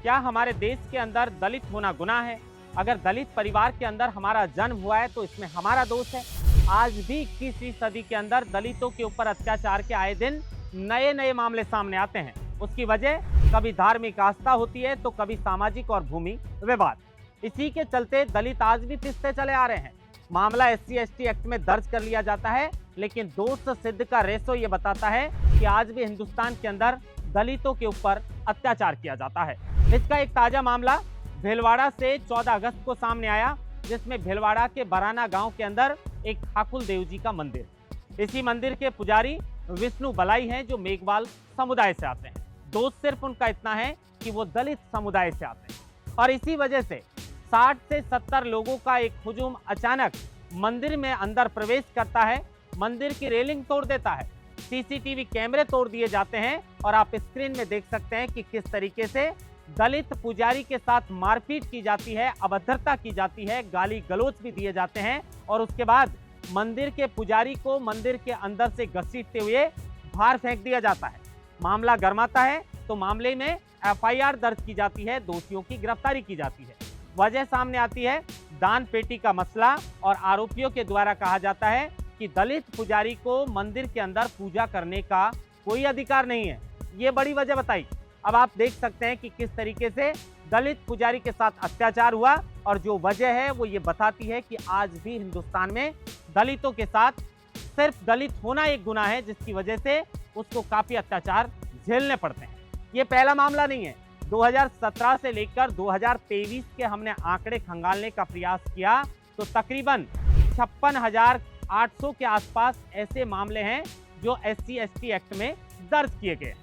क्या हमारे देश के अंदर दलित होना गुनाह है? अगर दलित परिवार के अंदर हमारा जन्म हुआ है तो इसमें हमारा दोष है? आज भी 21वीं सदी के अंदर दलितों के ऊपर अत्याचार के आए दिन नए नए मामले सामने आते हैं। उसकी वजह कभी धार्मिक आस्था होती है तो कभी सामाजिक और भूमि विवाद। इसी के चलते दलित आज भी पिसते चले आ रहे हैं। मामला SC/ST एक्ट में दर्ज कर लिया जाता है, लेकिन दोष सिद्ध का रेशो ये बताता है कि आज भी हिंदुस्तान के अंदर दलितों के ऊपर अत्याचार किया जाता है। इसका एक ताजा मामला भीलवाड़ा से 14 अगस्त को सामने आया, जिसमें भीलवाड़ा के बराना गांव के अंदर एक ठाकुर देव जी का मंदिर। इसी मंदिर के पुजारी विष्णु बलाई हैं, जो मेघवाल समुदाय से आते हैं। दोष सिर्फ उनका इतना है कि वो दलित समुदाय से आते हैं और इसी वजह से 60 से 70 लोगों का एक हुजूम अचानक मंदिर में अंदर प्रवेश करता है, मंदिर की रेलिंग तोड़ देता है, CCTV कैमरे तोड़ दिए जाते हैं और आप स्क्रीन में देख सकते हैं कि किस तरीके से दलित पुजारी के साथ मारपीट की जाती है, अभद्रता की जाती है, गाली गलौज भी दिए जाते हैं और उसके बाद मंदिर के पुजारी को मंदिर के अंदर से घसीटते हुए बाहर फेंक दिया जाता है। मामला गरमाता है तो मामले में FIR दर्ज की जाती है, दोषियों की गिरफ्तारी की जाती है। वजह सामने आती है दान पेटी का मसला और आरोपियों के द्वारा कहा जाता है कि दलित पुजारी को मंदिर के अंदर पूजा करने का कोई अधिकार नहीं है। ये बड़ी वजह बताई। अब आप देख सकते हैं कि किस तरीके से दलित पुजारी के साथ अत्याचार हुआ और जो वजह है वो ये बताती है कि आज भी हिंदुस्तान में दलितों के साथ सिर्फ दलित होना एक गुनाह है, जिसकी वजह से उसको काफी अत्याचार झेलने पड़ते हैं। ये पहला मामला नहीं है। 2017 से लेकर 2023 के हमने आंकड़े खंगालने का प्रयास किया तो तकरीबन 56,800 के आसपास ऐसे मामले हैं जो SC/ST एक्ट में दर्ज किए गए।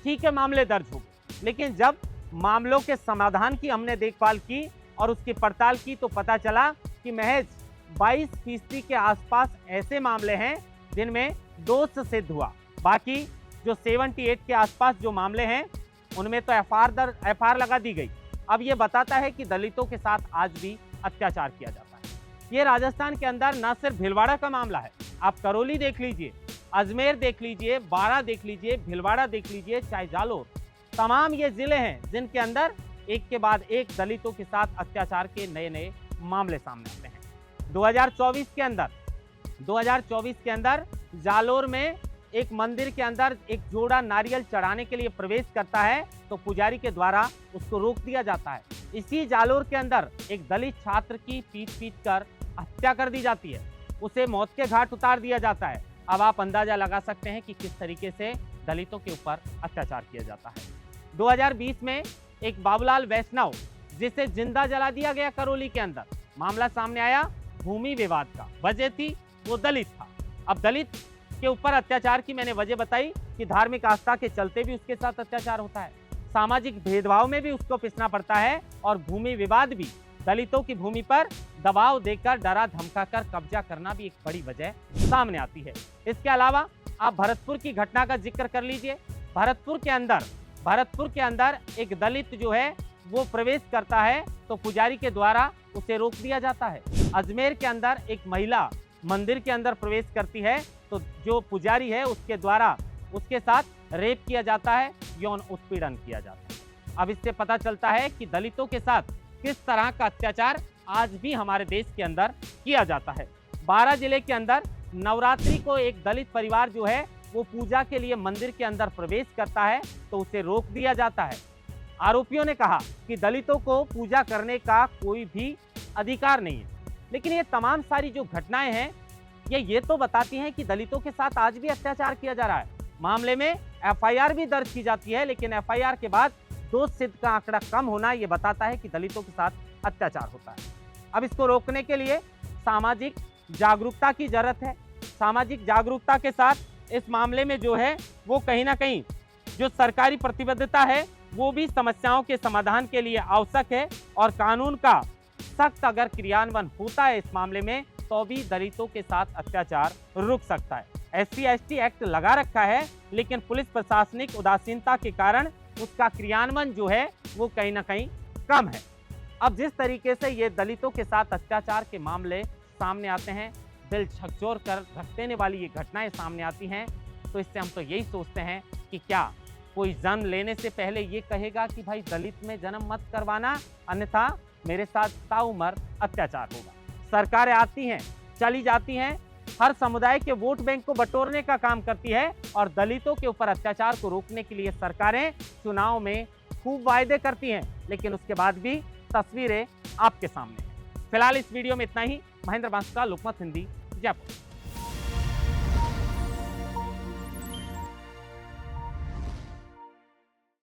ठीक है, मामले दर्ज हो गए, लेकिन जब मामलों के समाधान की हमने देखभाल की और उसकी पड़ताल की तो पता चला कि महज 22% के आसपास ऐसे मामले हैं जिनमें दोष सिद्ध हुआ। बाकी जो 78 के आसपास जो मामले हैं उनमें तो FIR लगा दी गई। अब ये बताता है कि दलितों के साथ आज भी अत्याचार किया जाता है। ये राजस्थान के अंदर न सिर्फ भीलवाड़ा का मामला है, आप करौली देख लीजिए, अजमेर देख लीजिए, बारा देख लीजिए, भीलवाड़ा देख लीजिए, चाहे जालोर, तमाम ये जिले हैं जिनके अंदर एक के बाद एक दलितों के साथ अत्याचार के नए नए मामले सामने आते हैं। 2024 के अंदर जालोर में एक मंदिर के अंदर एक जोड़ा नारियल चढ़ाने के लिए प्रवेश करता है तो पुजारी के द्वारा उसको रोक दिया जाता है। इसी जालोर के अंदर एक दलित छात्र की पीट कर हत्या कर दी जाती है, उसे मौत के घाट उतार दिया जाता है। अब आप अंदाजा लगा सकते हैं कि किस तरीके से दलितों के ऊपर अत्याचार किया जाता है। 2020 में एक बाबूलाल वैष्णव, जिसे जिंदा जला दिया गया करौली के अंदर, मामला सामने आया भूमि विवाद का। वजह थी वो दलित था। अब दलित के ऊपर अत्याचार की मैंने वजह बताई कि धार्मिक आस्था के चलते भी उसके साथ अत्याचार होता है, सामाजिक भेदभाव में भी उसको पिसना पड़ता है और भूमि विवाद भी, दलितों की भूमि पर दबाव देकर डरा धमकाकर कब्जा करना भी एक बड़ी वजह सामने आती है। इसके अलावा आप भरतपुर की घटना का जिक्र कर लीजिए। भरतपुर के अंदर एक दलित जो है वो प्रवेश करता है तो पुजारी के द्वारा उसे रोक दिया जाता है। अजमेर के अंदर एक महिला मंदिर के अंदर प्रवेश करती है तो जो पुजारी है उसके द्वारा उसके साथ रेप किया जाता है, यौन उत्पीड़न किया जाता है। अब इससे पता चलता है कि दलितों के साथ किस तरह का अत्याचार आज भी हमारे देश के अंदर किया जाता है। बारा जिले के अंदर नवरात्रि को एक दलित परिवार जो है वो पूजा के लिए मंदिर के अंदर प्रवेश करता है तो उसे रोक दिया जाता है। आरोपियों ने कहा कि दलितों को पूजा करने का कोई भी अधिकार नहीं है, लेकिन ये तमाम सारी जो घटनाएं हैं ये तो बताती हैं कि दलितों के साथ आज भी अत्याचार किया जा रहा है। मामले में FIR भी दर्ज की जाती है, लेकिन FIR के बाद दोष सिद्ध का आंकड़ा कम होना ये बताता है कि दलितों के साथ अत्याचार होता है। अब इसको रोकने के लिए सामाजिक जागरूकता की जरूरत है। सामाजिक जागरूकता के साथ इस मामले में जो है वो कहीं ना कहीं जो सरकारी प्रतिबद्धता है वो भी समस्याओं के समाधान के लिए आवश्यक है और कानून का सख्त अगर क्रियान्वयन होता है इस मामले में तो भी दलितों के साथ अत्याचार रुक सकता है। SC/ST एक्ट लगा रखा है, लेकिन पुलिस प्रशासनिक उदासीनता के कारण उसका क्रियान्वयन जो है वो कहीं ना कहीं कम है। अब जिस तरीके से ये दलितों के साथ अत्याचार के मामले सामने आते हैं, दिल झकझोर कर रख देने वाली ये घटनाएं सामने आती हैं, तो इससे हम तो यही सोचते हैं कि क्या कोई जन्म लेने से पहले ये कहेगा कि भाई दलित में जन्म मत करवाना, अन्यथा मेरे साथ ताउम्र अत्याचार होगा। सरकारें आती हैं, चली जाती हैं, हर समुदाय के वोट बैंक को बटोरने का काम करती है और दलितों के ऊपर अत्याचार को रोकने के लिए सरकारें चुनाव में खूब वायदे करती हैं, लेकिन उसके बाद भी तस्वीरें आपके सामने हैं। फिलहाल इस वीडियो में इतना ही। महेंद्र बांसुरा, लोकमत हिंदी, जयपुर।